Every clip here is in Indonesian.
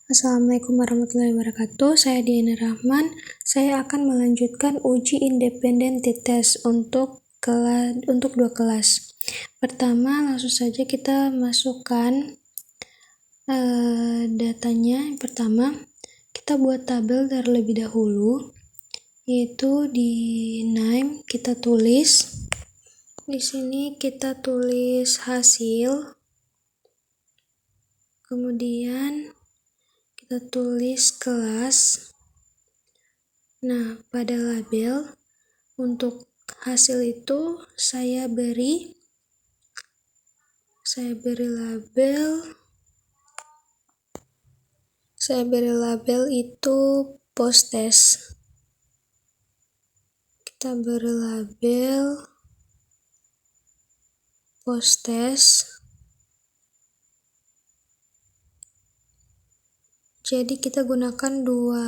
Assalamualaikum warahmatullahi wabarakatuh. Saya Diana Rahman. Saya akan melanjutkan uji independent test untuk dua kelas. Pertama, langsung saja kita masukkan datanya. Yang pertama, kita buat tabel terlebih dahulu, yaitu di name kita tulis. Di sini kita tulis hasil. Kemudian kita tulis kelas. Nah, pada label untuk hasil itu saya beri label itu post test. Kita beri label post test. Jadi kita gunakan dua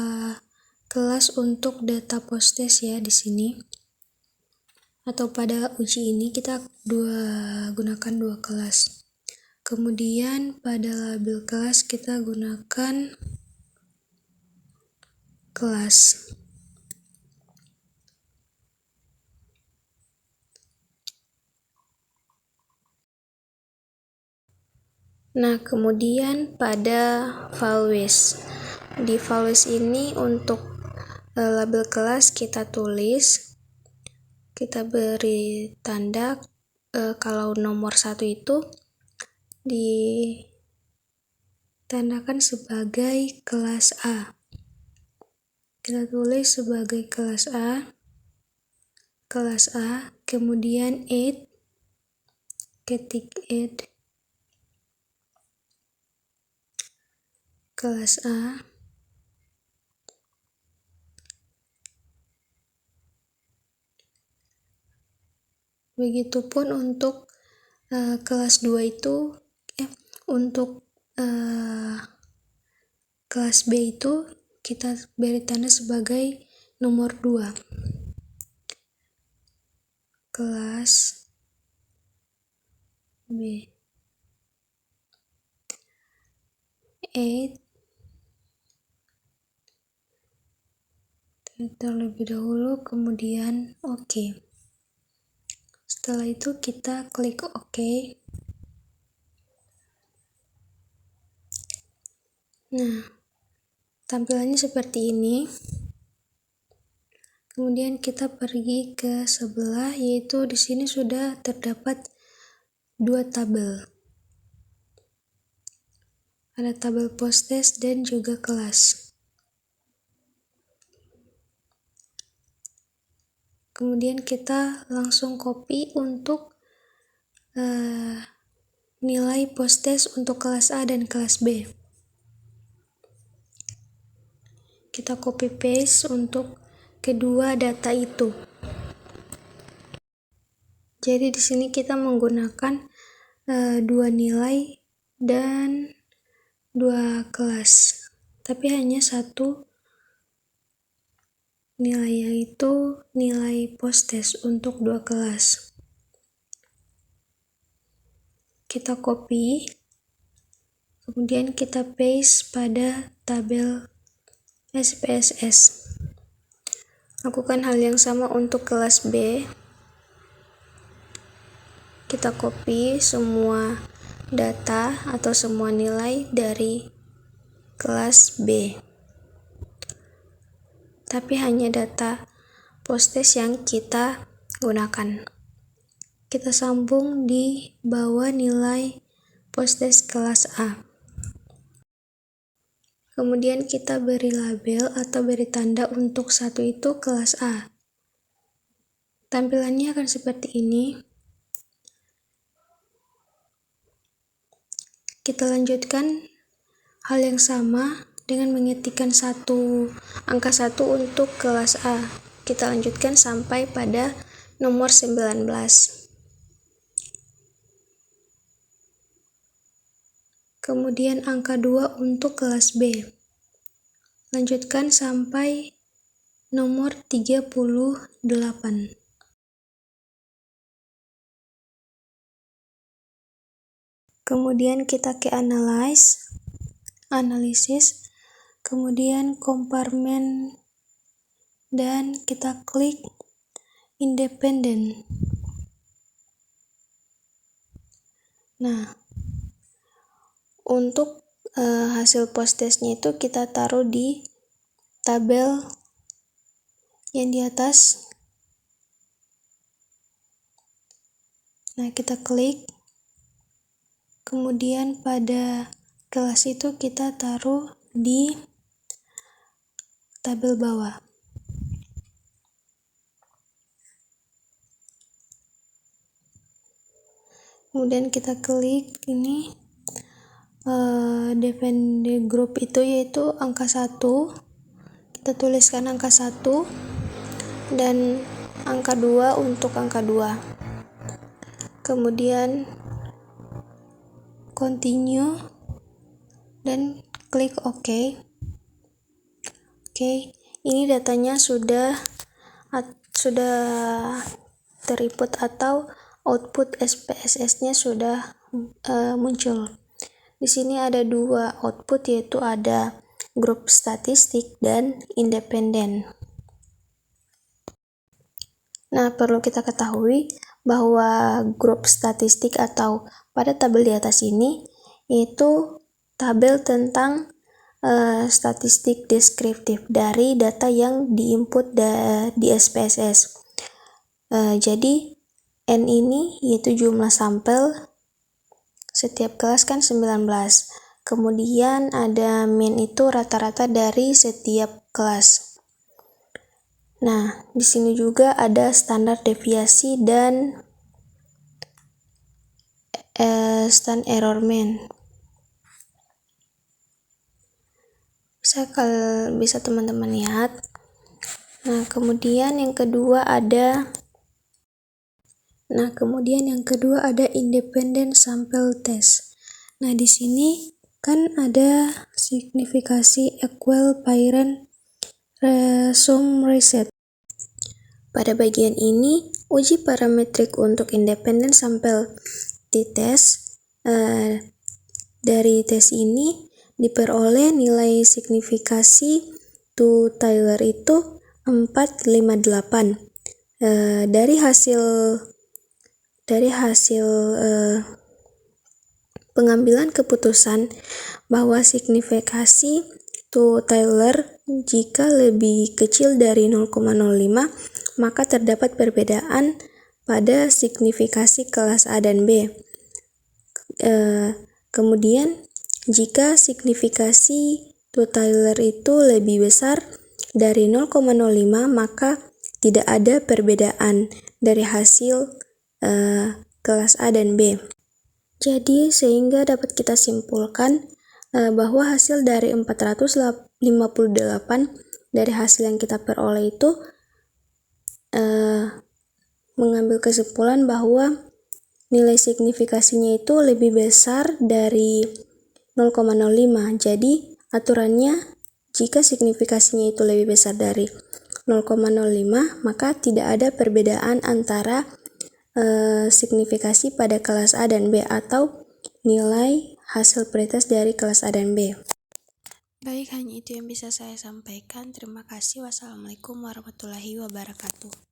kelas untuk data post test ya di sini. Atau pada uji ini kita gunakan dua kelas. Kemudian pada label kelas kita gunakan kelas. Nah, kemudian pada values. Di values ini untuk label kelas kita tulis, kita beri tanda kalau nomor 1 itu ditandakan sebagai kelas A. Kita tulis sebagai kelas A, kemudian 8, ketik 8, kelas A. Begitupun untuk kelas 2 itu, untuk kelas B itu kita beri tanda sebagai nomor 2. Kelas B. 8 terlebih dahulu, kemudian OK. Setelah itu kita klik OK. Nah, tampilannya seperti ini. Kemudian kita pergi ke sebelah, yaitu di sini sudah terdapat dua tabel. Ada tabel post test dan juga kelas. Kemudian kita langsung copy untuk nilai post test untuk kelas A dan kelas B. Kita copy paste untuk kedua data itu. Jadi di sini kita menggunakan dua nilai dan dua kelas, tapi hanya satu nilai, yaitu nilai post test untuk dua kelas. Kita copy, kemudian kita paste pada tabel SPSS. Lakukan hal yang sama untuk kelas B. Kita copy semua data atau semua nilai dari kelas B, tapi hanya data post test yang kita gunakan. Kita sambung di bawah nilai post test kelas A. Kemudian kita beri label atau beri tanda untuk satu itu kelas A. Tampilannya akan seperti ini. Kita lanjutkan hal yang sama dengan mengetikkan angka 1 untuk kelas A. Kita lanjutkan sampai pada nomor 19. Kemudian angka 2 untuk kelas B. Lanjutkan sampai nomor 38. Kemudian kita ke analisis. kemudian kompartemen, dan kita klik independen. Nah, untuk hasil post testnya itu kita taruh di tabel yang di atas. Nah, kita klik, kemudian pada kelas itu kita taruh di tabel bawah. Kemudian kita klik ini define group itu, yaitu angka 1. Kita tuliskan angka 1 dan angka 2 untuk angka 2. Kemudian continue dan klik OK. Oke, ini datanya sudah teriput atau output SPSS-nya sudah muncul. Di sini ada 2 output, yaitu ada grup statistik dan independen. Nah, perlu kita ketahui bahwa grup statistik atau pada tabel di atas ini yaitu tabel tentang statistik deskriptif dari data yang diinput di SPSS. Jadi N ini yaitu jumlah sampel, setiap kelas kan 19. Kemudian ada mean itu rata-rata dari setiap kelas. Nah, di sini juga ada standar deviasi dan stand error mean. Bisa teman-teman lihat. Nah, kemudian yang kedua ada independent sample test. Nah, di sini kan ada signifikasi equal parent sum reset. Pada bagian ini, uji parametrik untuk independent sample t-test. Dari tes ini diperoleh nilai signifikasi to Taylor itu 458. Dari hasil pengambilan keputusan bahwa signifikasi to Taylor jika lebih kecil dari 0,05, maka terdapat perbedaan pada signifikasi kelas A dan B. Kemudian jika signifikasi to Taylor itu lebih besar dari 0,05, maka tidak ada perbedaan dari hasil kelas A dan B. Jadi sehingga dapat kita simpulkan bahwa hasil dari 458 dari hasil yang kita peroleh itu mengambil kesimpulan bahwa nilai signifikasinya itu lebih besar dari 0,05. Jadi aturannya jika signifikasinya itu lebih besar dari 0,05, maka tidak ada perbedaan antara signifikasi pada kelas A dan B atau nilai hasil pretest dari kelas A dan B. Baik, hanya itu yang bisa saya sampaikan. Terima kasih. Wassalamualaikum warahmatullahi wabarakatuh.